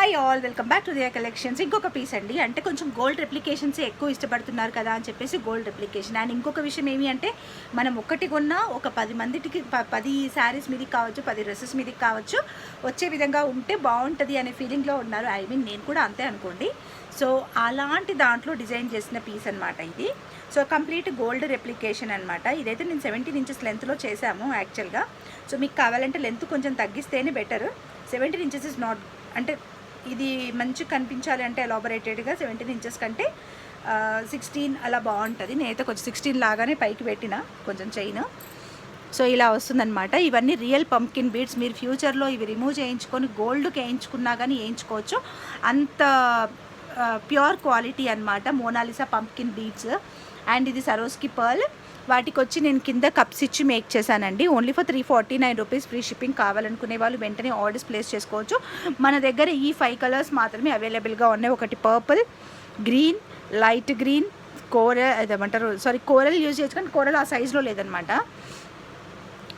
Hi all, welcome back to dear collections. ఇంకొక piece అండి, అంటే కొంచెం గోల్డ్ రెప్లికేషన్స్ ఎక్కువ ఇష్టపడుతున్నారు కదా అని చెప్పేసి గోల్డ్ రెప్లికేషన్. అండ్ ఇంకొక విషయం ఏమి అంటే, మనం ఒకటి కొన్నా ఒక 10 మందికి 10 శారీస్ మీదకి కావచ్చు, 10 డ్రెస్సెస్ మీదకి కావచ్చు వచ్చే విధంగా ఉంటే బాగుంటుంది అనే ఫీలింగ్లో ఉన్నారు. ఐ మీన్ నేను కూడా అంతే అనుకోండి. సో అలాంటి దాంట్లో డిజైన్ చేసిన పీస్ అనమాట ఇది. సో కంప్లీట్ గోల్డ్ రెప్లికేషన్ అనమాట. ఇదైతే నేను 17 ఇంచెస్ లెంత్లో చేశాము యాక్చువల్గా. సో మీకు కావాలంటే లెంత్ కొంచెం తగ్గిస్తేనే బెటర్. 17 ఇంచెస్ ఇస్ నాట్, అంటే ఇది మంచి కనిపించాలి అంటే ఎలాబొరేటెడ్గా 17 ఇంచెస్ కంటే 16 అలా బాగుంటుంది. నేనైతే కొంచెం 16 లాగానే పైకి పెట్టిన కొంచెం చైన్. సో ఇలా వస్తుందన్నమాట. ఇవన్నీ రియల్ పంప్కిన్ బీడ్స్. మీరు ఫ్యూచర్లో ఇవి రిమూవ్ చేయించుకొని గోల్డ్కి వేయించుకున్నా కానీ వేయించుకోవచ్చు. అంత ప్యూర్ క్వాలిటీ అనమాట మోనాలిసా పంప్కిన్ బీడ్స్. అండ్ ఇది సరోస్కి పర్ల్. వాటికి వచ్చి నేను కింద కప్స్ ఇచ్చి మేక్ చేశానండి. Only for 349 rupees. Free shipping. కావాలనుకునే వాళ్ళు వెంటనే ఆర్డర్స్ ప్లేస్ చేసుకోవచ్చు. మన దగ్గర ఈ 5 కలర్స్ మాత్రమే అవైలబుల్గా ఉన్నాయి. ఒకటి purple, green, light green, coral use చేయొచ్చు కానీ కోరల్ ఆ సైజులో లేదనమాట.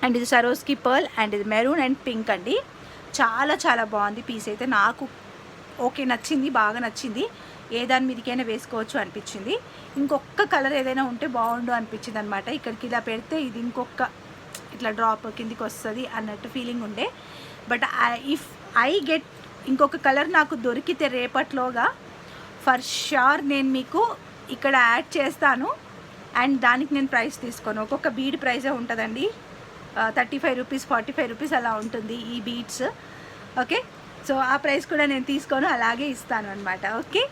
అండ్ ఇది సరోస్కి పర్ల్. అండ్ ఇది మెరూన్ అండ్ పింక్ అండి. చాలా చాలా బాగుంది పీస్ అయితే. నాకు ఓకే, నచ్చింది, బాగా నచ్చింది. ఏ దాని మీదకైనా వేసుకోవచ్చు అనిపించింది. ఇంకొక కలర్ ఏదైనా ఉంటే బాగుండు అనిపించింది అనమాట. ఇక్కడికి ఇలా పెడితే ఇది ఇంకొక ఇట్లా డ్రాప్ కిందికి వస్తుంది అన్నట్టు ఫీలింగ్ ఉండే. బట్ ఇఫ్ ఐ గెట్ ఇంకొక కలర్ నాకు దొరికితే రేపట్లోగా ఫర్ షూర్ నేను మీకు ఇక్కడ యాడ్ చేస్తాను. అండ్ దానికి నేను ప్రైస్ తీసుకోను. ఒక్కొక్క బీడ్ ప్రైజే ఉంటుందండి. 35 రూపీస్, 45 రూపీస్ అలా ఉంటుంది ఈ బీడ్స్. ఓకే, సో ఆ ప్రైస్ కూడా నేను తీసుకోను, అలాగే ఇస్తాను అనమాట. ఓకే.